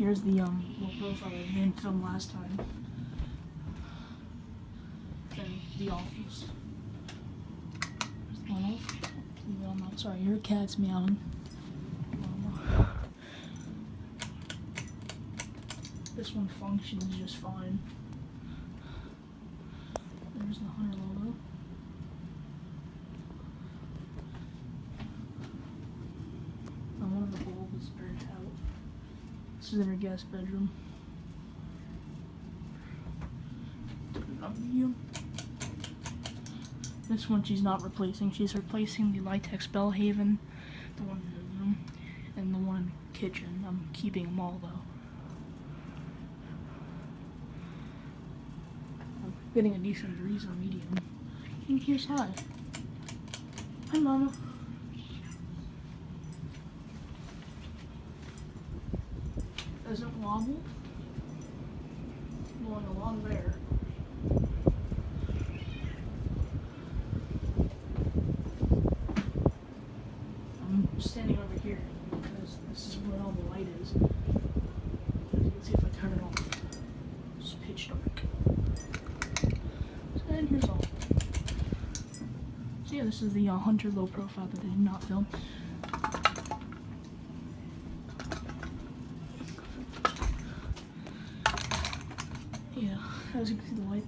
Here's the low profile I didn't film last time. Then the office. There's the one off. Leave it on that. Sorry, your cat's meowing. This one functions just fine. There's the Hunter logo. And one of the bulbs is burnt out. This is in her guest bedroom. View. This one she's not replacing. She's replacing the Litex Bellhaven, the one in the room, and the one in the kitchen. I'm keeping them all though. I'm getting a decent breeze on medium. And here's hi. Hi, Mama. Doesn't wobble. Blowing a lot of air. I'm standing over here because this is where all the light is. As you can see if I turn it off, it's pitch dark. And here's all. So yeah, this is the Hunter low profile that I did not film. Yeah, as you can see the light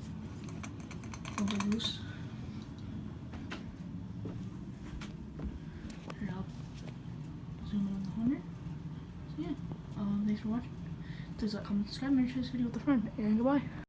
a little loose. Turn it up. Zoom in on the Hunter. So yeah, thanks for watching. Please like, comment, subscribe, and share this video with a friend, and goodbye.